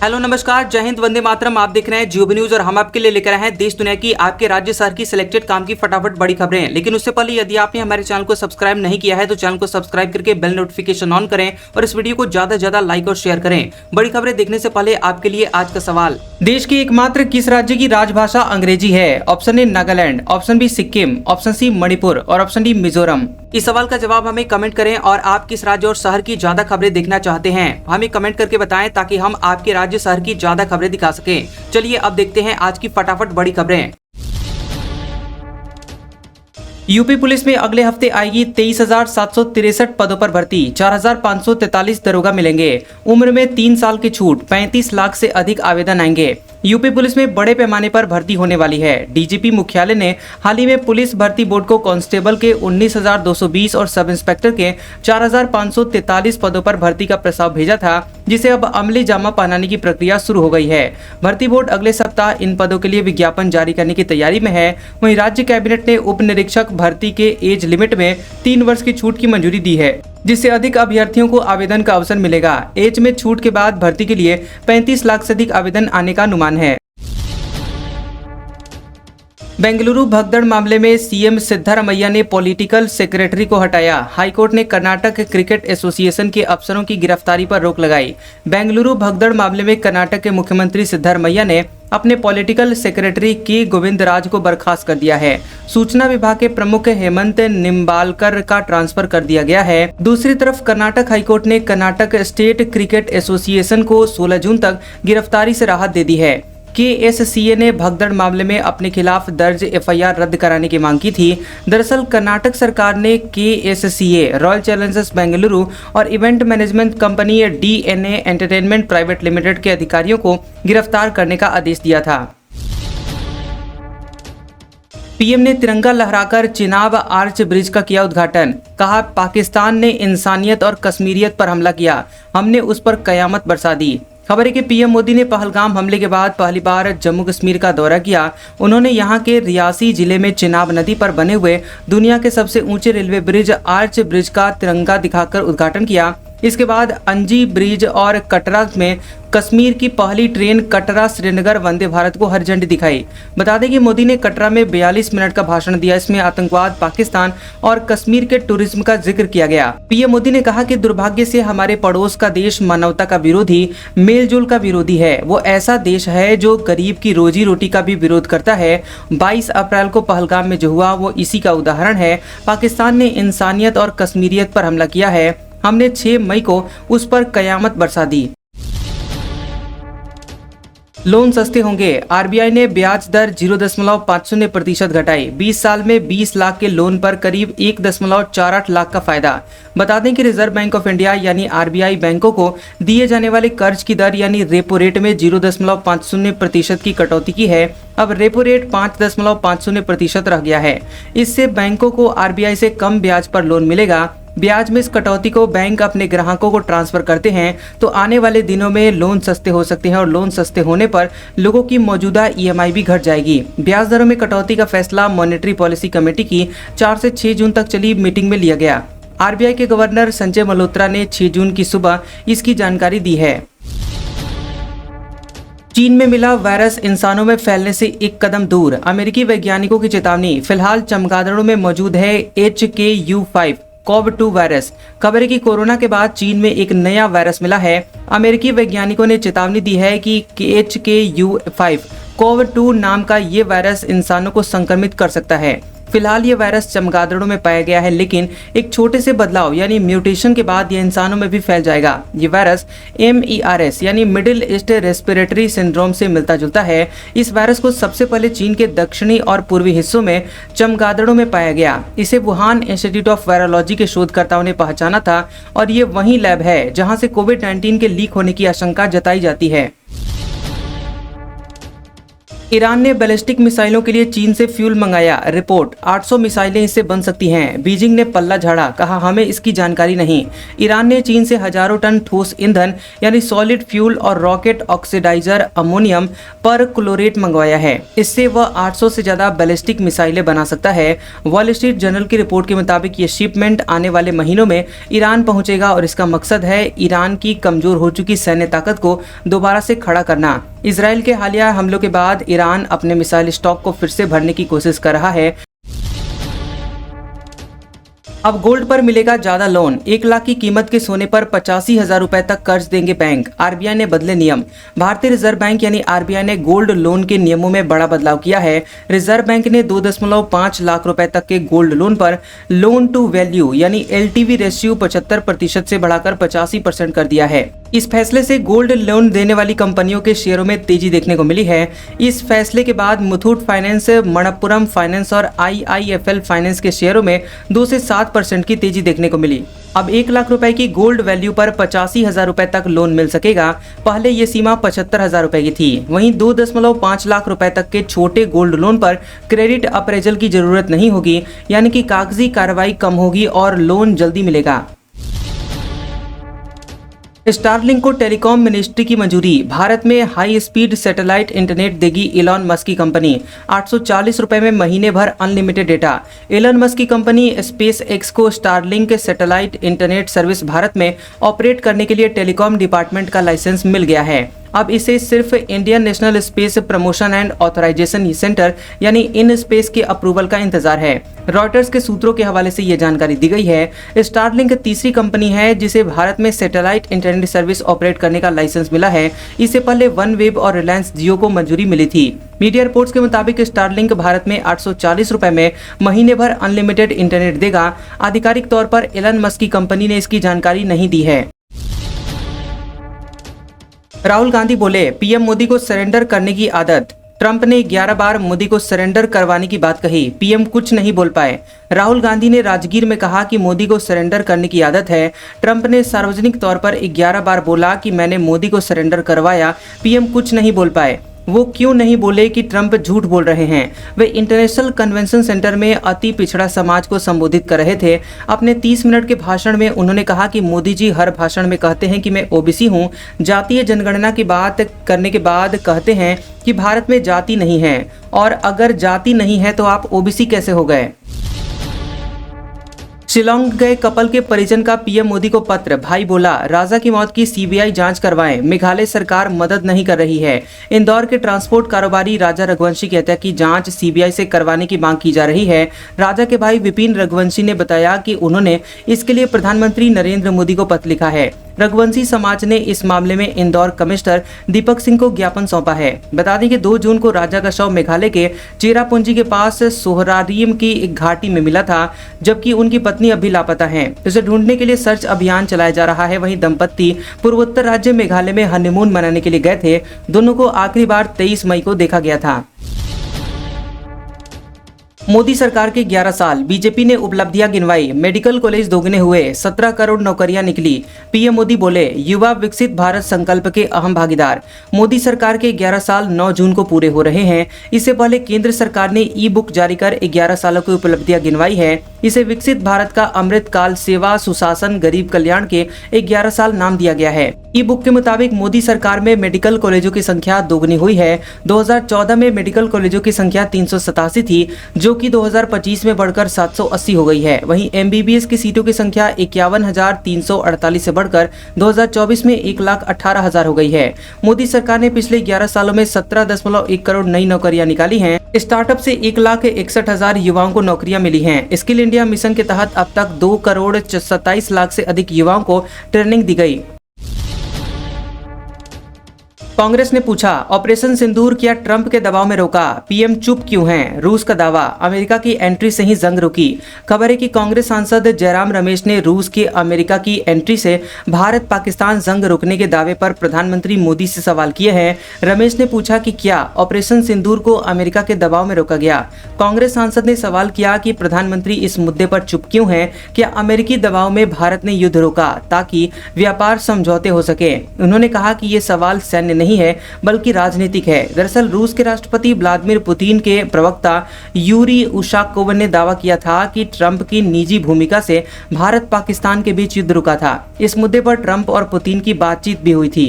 Hello नमस्कार, जय हिंद, वंदे मातरम। आप देख रहे हैं जियो न्यूज और हम आपके लिए लेकर आए हैं देश दुनिया की, आपके राज्य शहर की सिलेक्टेड काम की फटाफट बड़ी खबरें। लेकिन उससे पहले यदि आपने हमारे चैनल को सब्सक्राइब नहीं किया है तो चैनल को सब्सक्राइब करके बेल नोटिफिकेशन ऑन करें और इस वीडियो को ज्यादा से ज्यादा लाइक और शेयर करें। बड़ी खबरें देखने से पहले आपके लिए आज का सवाल, देश की एकमात्र किस राज्य की राजभाषा अंग्रेजी है? Option A Nagaland, option B Sikkim, option C Manipur और ऑप्शन डी मिजोरम। इस सवाल का जवाब हमें कमेंट करें और आप किस राज्य और शहर की ज्यादा खबरें देखना चाहते हैं हमें कमेंट करके बताएं ताकि हम आपके राज्य शहर की ज्यादा खबरें दिखा सकें। चलिए अब देखते हैं आज की फटाफट बड़ी खबरें। यूपी पुलिस में अगले हफ्ते आएगी 23,763 पदों पर भर्ती, 4,543 दरोगा मिलेंगे। उम्र में 3 साल की छूट, 35 लाख से अधिक आवेदन आएंगे। यूपी पुलिस में बड़े पैमाने पर भर्ती होने वाली है। डीजीपी मुख्यालय ने हाल ही में पुलिस भर्ती बोर्ड को कांस्टेबल के 19,220 और सब इंस्पेक्टर के 4,543 पदों पर भर्ती का प्रस्ताव भेजा था, जिसे अब अमली जामा पहनाने की प्रक्रिया शुरू हो गई है। भर्ती बोर्ड अगले सप्ताह इन पदों के लिए विज्ञापन जारी करने की तैयारी में है। वहीं राज्य कैबिनेट ने उप निरीक्षक भर्ती के एज लिमिट में 3 वर्ष की छूट की मंजूरी दी है, जिससे अधिक अभ्यर्थियों को आवेदन का अवसर मिलेगा। एज में छूट के बाद भर्ती के लिए 35 लाख से अधिक आवेदन आने का अनुमान है। बेंगलुरु भगदड़ मामले में सीएम सिद्धारमैया ने पॉलिटिकल सेक्रेटरी को हटाया। हाईकोर्ट ने कर्नाटक क्रिकेट एसोसिएशन के अफसरों की गिरफ्तारी पर रोक लगाई। बेंगलुरु भगदड़ मामले में कर्नाटक के मुख्यमंत्री सिद्धारमैया ने अपने पॉलिटिकल सेक्रेटरी के गोविंदराज को बर्खास्त कर दिया है। सूचना विभाग के प्रमुख हेमंत निम्बालकर का ट्रांसफर कर दिया गया है। दूसरी तरफ कर्नाटक हाईकोर्ट ने कर्नाटक स्टेट क्रिकेट एसोसिएशन को 16 जून तक गिरफ्तारी से राहत दे दी है। केएससीए ने भगदड़ मामले में अपने खिलाफ दर्ज एफआईआर रद्द कराने की मांग की थी। दरअसल कर्नाटक सरकार ने केएससीए, रॉयल चैलेंजर्स बेंगलुरु और event management company DNA entertainment private limited के अधिकारियों को गिरफ्तार करने का आदेश दिया था। पीएम ने तिरंगा लहराकर चिनाब आर्च ब्रिज का किया उद्घाटन। कहा, पाकिस्तान ने इंसानियत और कश्मीरियत पर हमला किया, हमने उस पर कयामत बरसा दी। खबर है कि पीएम मोदी ने पहलगाम हमले के बाद पहली बार जम्मू कश्मीर का दौरा किया। उन्होंने यहां के रियासी जिले में चिनाब नदी पर बने हुए दुनिया के सबसे ऊंचे रेलवे ब्रिज आर्च ब्रिज का तिरंगा दिखाकर उद्घाटन किया। इसके बाद अंजी ब्रिज और कटरा में कश्मीर की पहली ट्रेन कटरा श्रीनगर वंदे भारत को हरी झंडी दिखाई। बता दें कि मोदी ने कटरा में 42 मिनट का भाषण दिया। इसमें आतंकवाद, पाकिस्तान और कश्मीर के टूरिज्म का जिक्र किया गया। पीएम मोदी ने कहा कि दुर्भाग्य से हमारे पड़ोस का देश मानवता का विरोधी, मेलजोल का विरोधी है। वो ऐसा देश है जो गरीब की रोजी रोटी का भी विरोध करता है। 22 अप्रैल को पहलगाम में जो हुआ वो इसी का उदाहरण है। पाकिस्तान ने इंसानियत और कश्मीरियत पर हमला किया है। हमने 6 मई को उस पर कयामत बरसा दी। लोन सस्ते होंगे, आरबीआई ने ब्याज दर 0.50% घटाई। 20 साल में 20 लाख के लोन पर करीब 1.48 लाख का फायदा। बता दें कि रिजर्व बैंक ऑफ इंडिया यानी आरबीआई बैंकों को दिए जाने वाले कर्ज की दर यानी रेपो रेट में 0.50% की कटौती की है। अब रेपो रेट 5.50% रह गया है। इससे बैंकों को आरबीआई से कम ब्याज पर लोन मिलेगा। ब्याज में इस कटौती को बैंक अपने ग्राहकों को ट्रांसफर करते हैं तो आने वाले दिनों में लोन सस्ते हो सकते हैं और लोन सस्ते होने पर लोगों की मौजूदा ईएमआई भी घट जाएगी। ब्याज दरों में कटौती का फैसला मॉनेटरी पॉलिसी कमेटी की 4 से 6 जून तक चली मीटिंग में लिया गया। आरबीआई के गवर्नर संजय मल्होत्रा ने 6 जून की सुबह इसकी जानकारी दी है। चीन में मिला वायरस इंसानों में फैलने से एक कदम दूर, अमेरिकी वैज्ञानिकों की चेतावनी। फिलहाल चमगादड़ों में मौजूद है HKU5 कोव-2 वायरस। खबर है कि कोरोना के बाद चीन में एक नया वायरस मिला है। अमेरिकी वैज्ञानिकों ने चेतावनी दी है कि HKU5 कोव-2 नाम का ये वायरस इंसानों को संक्रमित कर सकता है। फिलहाल ये वायरस चमगादड़ों में पाया गया है, लेकिन एक छोटे से बदलाव यानी म्यूटेशन के बाद ये इंसानों में भी फैल जाएगा। ये वायरस MERS यानी मिडिल ईस्ट रेस्पिरेटरी सिंड्रोम से मिलता जुलता है। इस वायरस को सबसे पहले चीन के दक्षिणी और पूर्वी हिस्सों में चमगादड़ों में पाया गया। इसे वुहान इंस्टीट्यूट ऑफ वायरोलॉजी के शोधकर्ताओं ने पहचाना था और ये वही लैब है जहाँ से कोविड-19 के लीक होने की आशंका जताई जाती है। ईरान ने बैलिस्टिक मिसाइलों के लिए चीन से फ्यूल मंगाया, रिपोर्ट 800 मिसाइलें इससे बन सकती हैं। बीजिंग ने पल्ला झाड़ा, कहा हमें इसकी जानकारी नहीं। ईरान ने चीन से हजारों टन ठोस ईंधन यानी सॉलिड फ्यूल और रॉकेट ऑक्सीडाइजर अमोनियम पर क्लोरेट मंगवाया है। इससे वह 800 से ज्यादा बैलिस्टिक मिसाइलें बना सकता है। वॉल स्ट्रीट जर्नल की रिपोर्ट के मुताबिक ये शिपमेंट आने वाले महीनों में ईरान पहुंचेगा और इसका मकसद है ईरान की कमजोर हो चुकी सैन्य ताकत को दोबारा से खड़ा करना। इजराइल के हालिया हमलों के बाद ईरान अपने मिसाइल स्टॉक को फिर से भरने की कोशिश कर रहा है। अब गोल्ड पर मिलेगा ज्यादा लोन, 1 लाख की कीमत के सोने पर 85,000 रुपए तक कर्ज देंगे बैंक। आरबीआई ने बदले नियम, भारतीय रिजर्व बैंक यानी आरबीआई ने गोल्ड लोन के नियमों में बड़ा बदलाव किया है। रिजर्व बैंक ने 2.5 लाख रुपए तक के गोल्ड लोन पर लोन टू वैल्यू यानी एलटीवी रेशियो 75% से बढ़ाकर 85% कर दिया है। इस फैसले से गोल्ड लोन देने वाली कंपनियों के शेयरों में तेजी देखने को मिली है। इस फैसले के बाद मुथूट फाइनेंस, मणप्पुरम फाइनेंस और आईआईएफएल फाइनेंस के शेयरों में 2 से 7% की तेजी देखने को मिली। अब 1 लाख रुपए की गोल्ड वैल्यू पर 85,000 रुपए तक लोन मिल सकेगा। पहले ये सीमा 75,000 रुपए की थी। वहीं 2.5 लाख रुपए तक के छोटे गोल्ड लोन पर क्रेडिट अप्रेजल की जरूरत नहीं होगी, यानी कि कागजी कार्रवाई कम होगी और लोन जल्दी मिलेगा। स्टारलिंक को टेलीकॉम मिनिस्ट्री की मंजूरी, भारत में हाई स्पीड सैटेलाइट इंटरनेट देगी एलन मस्क की कंपनी। 840 रुपए में महीने भर अनलिमिटेड डेटा। एलन मस्क की कंपनी स्पेस एक्स को Starlink satellite internet service Bharat में ऑपरेट करने के लिए टेलीकॉम डिपार्टमेंट का लाइसेंस मिल गया है। अब इसे सिर्फ Indian national space promotion and authorisation centre यानी इन स्पेस के अप्रूवल का इंतजार है। रॉयटर्स के सूत्रों के हवाले से यह जानकारी दी गई है। स्टारलिंक तीसरी कंपनी है जिसे भारत में सैटेलाइट इंटरनेट सर्विस ऑपरेट करने का लाइसेंस मिला है। इससे पहले वनवेब और रिलायंस जियो को मंजूरी मिली थी। मीडिया रिपोर्ट्स के मुताबिक स्टारलिंक भारत में 840 रुपए में महीने भर अनलिमिटेड इंटरनेट देगा। आधिकारिक तौर पर एलन मस्क की कंपनी ने इसकी जानकारी नहीं दी है। राहुल गांधी बोले पीएम मोदी को सरेंडर करने की आदत। ट्रंप ने 11 बार मोदी को सरेंडर करवाने की बात कही, पीएम कुछ नहीं बोल पाए। राहुल गांधी ने राजगीर में कहा कि मोदी को सरेंडर करने की आदत है। ट्रंप ने सार्वजनिक तौर पर 11 बार बोला कि मैंने मोदी को सरेंडर करवाया, पीएम कुछ नहीं बोल पाए। वो क्यों नहीं बोले कि ट्रंप झूठ बोल रहे हैं। वे इंटरनेशनल कन्वेंशन सेंटर में अति पिछड़ा समाज को संबोधित कर रहे थे। अपने 30 मिनट के भाषण में उन्होंने कहा कि मोदी जी हर भाषण में कहते हैं कि मैं ओबीसी हूं। जातीय जनगणना की बात करने के बाद कहते हैं कि भारत में जाति नहीं है, और अगर जाति नहीं है तो आप ओबीसी कैसे हो गए। शिलोंग गए कपल के परिजन का पीएम मोदी को पत्र, भाई बोला राजा की मौत की सीबीआई जांच करवाएं, मेघालय सरकार मदद नहीं कर रही है। इंदौर के ट्रांसपोर्ट कारोबारी राजा रघुवंशी की हत्या की जांच सीबीआई से करवाने की मांग की जा रही है। राजा के भाई विपिन रघुवंशी ने बताया कि उन्होंने इसके लिए प्रधानमंत्री नरेंद्र मोदी को पत्र लिखा है। रघुवंशी समाज ने इस मामले में इंदौर कमिश्नर दीपक सिंह को ज्ञापन सौंपा है। बता दें कि 2 जून को राजा का शव मेघालय के चेरापूंजी के पास सोहरारिम की एक घाटी में मिला था, जबकि उनकी पत्नी अभी लापता हैं। इसे ढूंढने के लिए सर्च अभियान चलाया जा रहा है। वहीं दंपत्ति पूर्वोत्तर राज्य मेघालय में हनीमून मनाने के लिए गए थे। दोनों को आखिरी बार 23 मई को देखा गया था। मोदी सरकार के 11 साल, बीजेपी ने उपलब्धियां गिनवाई, मेडिकल कॉलेज दोगुने हुए, 17 करोड़ नौकरियां निकली। पीएम मोदी बोले युवा विकसित भारत संकल्प के अहम भागीदार। मोदी सरकार के 11 साल 9 जून को पूरे हो रहे हैं। इससे पहले केंद्र सरकार ने ई बुक जारी कर 11 सालों की उपलब्धियां गिनवाई है। इसे विकसित भारत का अमृत काल, सेवा, सुशासन, गरीब कल्याण के 11 साल नाम दिया गया है। ई बुक के मुताबिक मोदी सरकार में मेडिकल कॉलेजों की संख्या दोगुनी हुई है। 2014 में मेडिकल कॉलेजों की संख्या 387 थी, जो कि 2025 में बढ़कर 780 हो गई है। वहीं एमबीबीएस की सीटों की संख्या 51,348 से बढ़कर 2024 में 1,18,000 हो गई है। मोदी सरकार ने पिछले 11 सालों में 17.1 करोड़ नई नौकरियां निकाली हैं। स्टार्टअप से 1,61,000 युवाओं को नौकरियां मिली हैं। स्किल इंडिया मिशन के तहत अब तक 2 करोड़ 27 लाख से अधिक युवाओं को ट्रेनिंग दी गई। कांग्रेस ने पूछा ऑपरेशन सिंदूर क्या ट्रंप के दबाव में रोका, पीएम चुप क्यों हैं। रूस का दावा, अमेरिका की एंट्री से ही जंग रुकी। खबर है कि कांग्रेस सांसद जयराम रमेश ने रूस के अमेरिका की एंट्री से भारत पाकिस्तान जंग रुकने के दावे पर प्रधानमंत्री मोदी से सवाल किए हैं। रमेश ने पूछा कि क्या ऑपरेशन सिंदूर को अमेरिका के दबाव में रोका गया। कांग्रेस सांसद ने सवाल किया कि प्रधानमंत्री इस मुद्दे पर चुप क्यों हैं। क्या अमेरिकी दबाव में भारत ने युद्ध रोका ताकि व्यापार समझौते हो सके। उन्होंने कहा कि ये सवाल सैन्य नहीं है बल्कि राजनीतिक है। दरअसल रूस के राष्ट्रपति व्लादिमीर पुतिन के प्रवक्ता यूरी उशाकोव ने दावा किया था कि ट्रंप की निजी भूमिका से भारत पाकिस्तान के बीच युद्ध रुका था। इस मुद्दे पर ट्रंप और पुतिन की बातचीत भी हुई थी।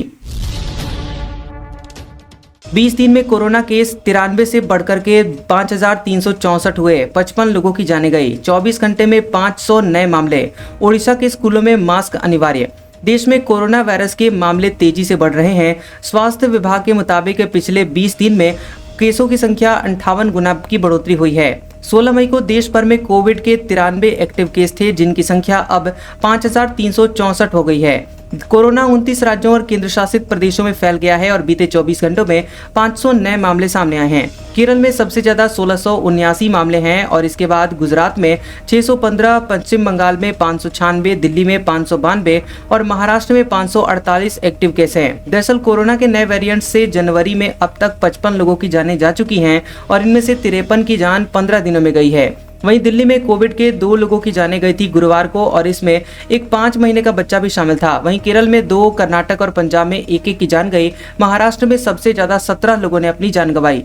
20 दिन में कोरोना केस 93 से बढ़कर के 5,364 हुए, 55 लोगों की जाने गई। 24 घंटे में 500 नए मामले। ओडिशा के स्कूलों में मास्क अनिवार्य। देश में कोरोना वायरस के मामले तेजी से बढ़ रहे हैं। स्वास्थ्य विभाग के मुताबिक पिछले 20 दिन में केसों की संख्या 58 गुना की बढ़ोतरी हुई है। 16 मई को देश भर में कोविड के 93 एक्टिव केस थे, जिनकी संख्या अब 5,364 हो गई है। कोरोना 29 राज्यों और केंद्र शासित प्रदेशों में फैल गया है और बीते 24 घंटों में 500 नए मामले सामने आए हैं। केरल में सबसे ज्यादा 1679 मामले हैं और इसके बाद गुजरात में 615, पश्चिम बंगाल में 596, दिल्ली में 592 और महाराष्ट्र में 548 एक्टिव केस हैं। दरअसल कोरोना के नए वेरिएंट से जनवरी में अब तक 55 लोगों की जानें जा चुकी हैं और इनमें से 53 की जान 15 दिनों में गई है। वहीं दिल्ली में कोविड के 2 लोगों की जानें गई थी गुरुवार को और इसमें एक 5 महीने का बच्चा भी शामिल था। वहीं केरल में 2, कर्नाटक और पंजाब में 1-1 की जान गई। महाराष्ट्र में सबसे ज्यादा 17 लोगों ने अपनी जान गंवाई।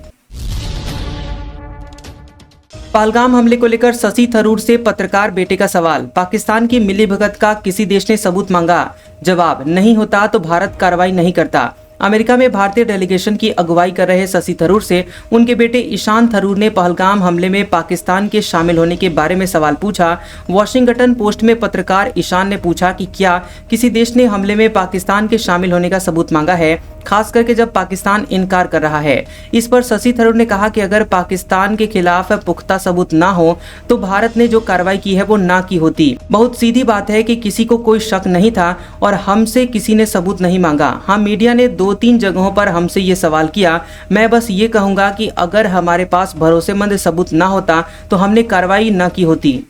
पहलगाम हमले को लेकर शशि थरूर से पत्रकार बेटे का सवाल। पाकिस्तान की मिलीभगत का किसी देश ने सबूत मांगा, जवाब नहीं होता तो भारत कार्रवाई नहीं करता। अमेरिका में भारतीय डेलीगेशन की अगुवाई कर रहे शशि थरूर से उनके बेटे ईशान थरूर ने पहलगाम हमले में पाकिस्तान के शामिल होने के बारे में सवाल पूछा। वॉशिंगटन पोस्ट में पत्रकार ईशान ने पूछा कि क्या किसी देश ने हमले में पाकिस्तान के शामिल होने का सबूत मांगा है, खास करके जब पाकिस्तान इनकार कर रहा है। इस पर शशि थरूर ने कहा कि अगर पाकिस्तान के खिलाफ पुख्ता सबूत ना हो तो भारत ने जो कार्रवाई की है वो ना की होती। बहुत सीधी बात है कि किसी को कोई शक नहीं था और हमसे किसी ने सबूत नहीं मांगा। हाँ, मीडिया ने 2-3 जगहों पर हमसे ये सवाल किया। मैं बस ये कहूंगा कि अगर हमारे पास भरोसेमंद सबूत ना होता तो हमने कार्रवाई ना की होती।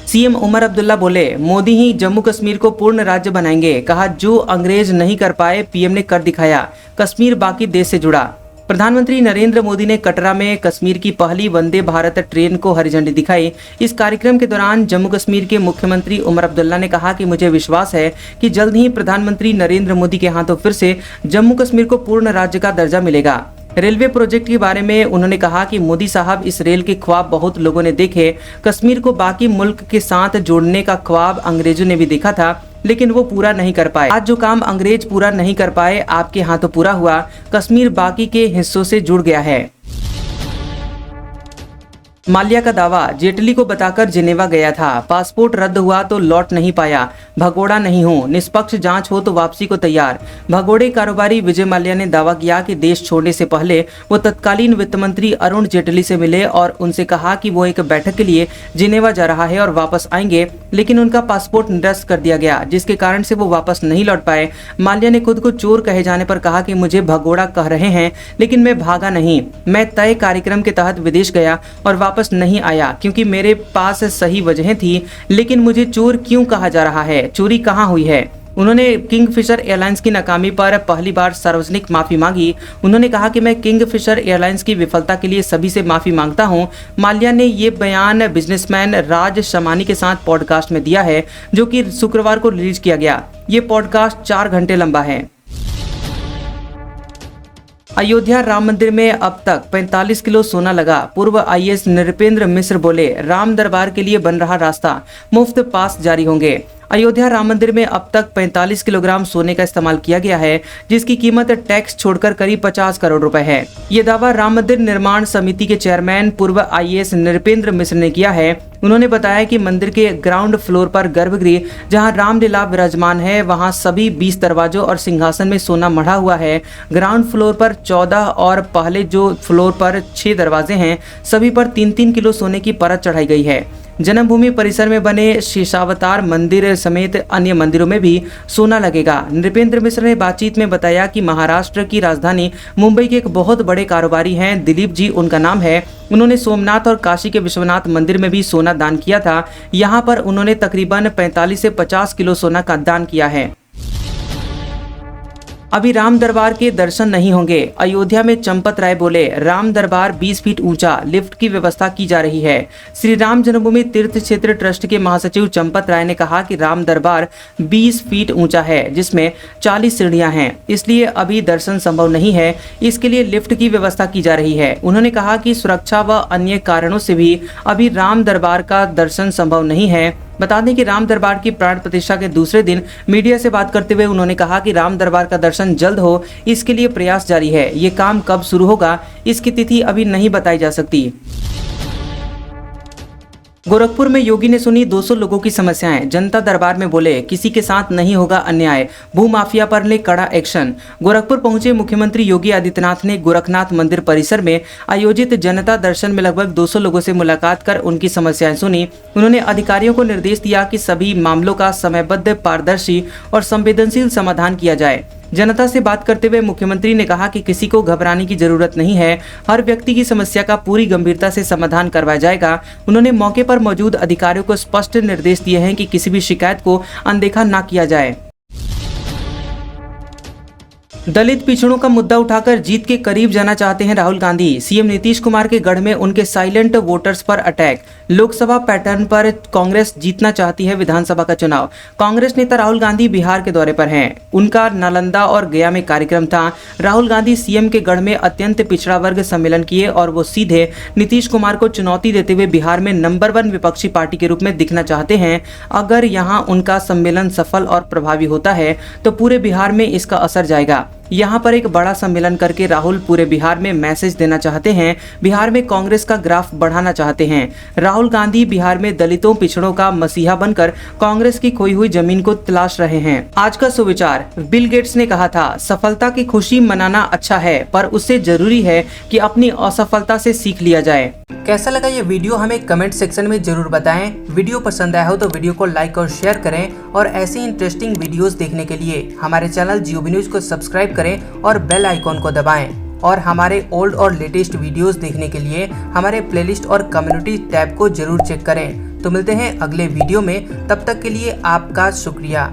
सीएम उमर अब्दुल्ला बोले, मोदी ही जम्मू कश्मीर को पूर्ण राज्य बनाएंगे। कहा, जो अंग्रेज नहीं कर पाए पीएम ने कर दिखाया। कश्मीर बाकी देश से जुड़ा। प्रधानमंत्री नरेंद्र मोदी ने कटरा में कश्मीर की पहली वंदे भारत ट्रेन को हरी झंडी दिखाई। इस कार्यक्रम के दौरान जम्मू कश्मीर के मुख्यमंत्री उमर अब्दुल्ला ने कहा कि मुझे विश्वास है कि जल्द ही प्रधानमंत्री नरेंद्र मोदी के हाथों फिर से जम्मू कश्मीर को पूर्ण राज्य का दर्जा मिलेगा। रेलवे प्रोजेक्ट के बारे में उन्होंने कहा कि मोदी साहब, इस रेल के ख्वाब बहुत लोगों ने देखे। कश्मीर को बाकी मुल्क के साथ जोड़ने का ख्वाब अंग्रेजों ने भी देखा था, लेकिन वो पूरा नहीं कर पाए। आज जो काम अंग्रेज पूरा नहीं कर पाए, आपके हाथों पूरा हुआ। कश्मीर बाकी के हिस्सों से जुड़ गया है। माल्या का दावा, जेटली को बताकर जिनेवा गया था। पासपोर्ट रद्द हुआ तो लौट नहीं पाया। भगोड़ा नहीं हूँ, निष्पक्ष जांच हो तो वापसी को तैयार। भगोड़े कारोबारी विजय माल्या ने दावा किया कि देश छोड़ने से पहले वो तत्कालीन वित्त मंत्री अरुण जेटली से मिले और उनसे कहा कि वो एक बैठक के लिए जिनेवा जा रहा है और वापस आएंगे, लेकिन उनका पासपोर्ट निरस्त कर दिया गया, जिसके कारण से वो वापस नहीं लौट पाए। माल्या ने खुद को चोर कहे जाने पर कहा कि मुझे भगोड़ा कह रहे हैं, लेकिन मैं भागा नहीं। मैं तय कार्यक्रम के तहत विदेश गया और वापस नहीं आया क्योंकि मेरे पास सही वजहें थी। लेकिन मुझे चोर क्यों कहा जा रहा है? चोरी कहाँ हुई है? उन्होंने किंगफिशर एयरलाइंस की नाकामी पर पहली बार सार्वजनिक माफी मांगी। उन्होंने कहा कि मैं किंगफिशर एयरलाइंस की विफलता के लिए सभी से माफी मांगता हूं। माल्या ने ये बयान बिजनेसमैन राज शमानी के साथ पॉडकास्ट में दिया है, जो कि शुक्रवार को रिलीज किया गया। ये पॉडकास्ट 4 घंटे लंबा है। अयोध्या राम मंदिर में अब तक 45 किलो सोना लगा। पूर्व आईएएस नृपेंद्र मिश्र बोले, राम दरबार के लिए बन रहा रास्ता, मुफ्त पास जारी होंगे। अयोध्या राम मंदिर में अब तक 45 किलोग्राम सोने का इस्तेमाल किया गया है, जिसकी कीमत टैक्स छोड़कर करीब 50 करोड़ रुपए है। ये दावा राम मंदिर निर्माण समिति के चेयरमैन पूर्व आईएएस नृपेंद्र मिश्र ने किया है। उन्होंने बताया कि मंदिर के ग्राउंड फ्लोर पर गर्भगृह, जहां रामलीला विराजमान है, वहां सभी 20 दरवाजों और सिंहासन में सोना मढ़ा हुआ है। ग्राउंड फ्लोर पर 14 और पहले जो फ्लोर पर 6 दरवाजे हैं, सभी पर 3-3 किलो सोने की परत चढ़ाई गई है। जन्मभूमि परिसर में बने शेषावतार मंदिर समेत अन्य मंदिरों में भी सोना लगेगा। नृपेंद्र मिश्र ने बातचीत में बताया कि महाराष्ट्र की राजधानी मुंबई के एक बहुत बड़े कारोबारी हैं, दिलीप जी उनका नाम है। उन्होंने सोमनाथ और काशी के विश्वनाथ मंदिर में भी सोना दान किया था। यहाँ पर उन्होंने तकरीबन 45 से 50 किलो सोना का दान किया है। अभी राम दरबार के दर्शन नहीं होंगे। अयोध्या में चंपत राय बोले, राम दरबार 20 फीट ऊंचा, लिफ्ट की व्यवस्था की जा रही है। श्री राम जन्मभूमि तीर्थ क्षेत्र ट्रस्ट के महासचिव चंपत राय ने कहा कि राम दरबार 20 फीट ऊंचा है, जिसमें 40 सीढ़ियां हैं, इसलिए अभी दर्शन संभव नहीं है। इसके लिए लिफ्ट की व्यवस्था की जा रही है। उन्होंने कहा कि सुरक्षा व अन्य कारणों से भी अभी राम दरबार का दर्शन संभव नहीं है। बता दें कि राम दरबार की प्राण प्रतिष्ठा के दूसरे दिन मीडिया से बात करते हुए उन्होंने कहा कि राम दरबार का दर्शन जल्द हो, इसके लिए प्रयास जारी है। ये काम कब शुरू होगा, इसकी तिथि अभी नहीं बताई जा सकती। गोरखपुर में योगी ने सुनी 200 लोगों की समस्याएं। जनता दरबार में बोले, किसी के साथ नहीं होगा अन्याय, भूमाफिया पर ले कड़ा एक्शन। गोरखपुर पहुंचे मुख्यमंत्री योगी आदित्यनाथ ने गोरखनाथ मंदिर परिसर में आयोजित जनता दर्शन में लगभग 200 लोगों से मुलाकात कर उनकी समस्याएं सुनी। उन्होंने अधिकारियों को निर्देश दिया कि सभी मामलों का समयबद्ध, पारदर्शी और संवेदनशील समाधान किया जाए। जनता से बात करते हुए मुख्यमंत्री ने कहा कि किसी को घबराने की जरूरत नहीं है, हर व्यक्ति की समस्या का पूरी गंभीरता से समाधान करवाया जाएगा। उन्होंने मौके पर मौजूद अधिकारियों को स्पष्ट निर्देश दिए हैं कि किसी भी शिकायत को अनदेखा न किया जाए। दलित पिछड़ों का मुद्दा उठाकर जीत के करीब जाना चाहते हैं राहुल गांधी। सीएम नीतीश कुमार के गढ़ में उनके साइलेंट वोटर्स पर अटैक। लोकसभा पैटर्न पर कांग्रेस जीतना चाहती है विधानसभा का चुनाव। कांग्रेस नेता राहुल गांधी बिहार के दौरे पर हैं। उनका नालंदा और गया में कार्यक्रम था। राहुल गांधी सीएम के गढ़ में अत्यंत पिछड़ा वर्ग सम्मेलन किए और वो सीधे नीतीश कुमार को चुनौती देते हुए बिहार में नंबर 1 विपक्षी पार्टी के रूप में दिखना चाहते हैं। अगर यहाँ उनका सम्मेलन सफल और प्रभावी होता है तो पूरे बिहार में इसका असर जाएगा। यहाँ पर एक बड़ा सम्मेलन करके राहुल पूरे बिहार में मैसेज देना चाहते हैं। बिहार में कांग्रेस का ग्राफ बढ़ाना चाहते हैं। राहुल गांधी बिहार में दलितों पिछड़ों का मसीहा बनकर कांग्रेस की खोई हुई जमीन को तलाश रहे हैं। आज का सुविचार, बिल गेट्स ने कहा था, सफलता की खुशी मनाना अच्छा है, पर उससे जरूरी है कि अपनी असफलता से सीख लिया जाए। कैसा लगा ये वीडियो हमें कमेंट सेक्शन में जरूर बताएं। वीडियो पसंद आया हो तो वीडियो को लाइक और शेयर करें और ऐसे इंटरेस्टिंग वीडियोस देखने के लिए हमारे चैनल GOB न्यूज को सब्सक्राइब करें और बेल आइकॉन को दबाएं। और हमारे ओल्ड और लेटेस्ट वीडियोस देखने के लिए हमारे प्लेलिस्ट और कम्युनिटी टैब को जरूर चेक करें। तो मिलते हैं अगले वीडियो में, तब तक के लिए आपका शुक्रिया।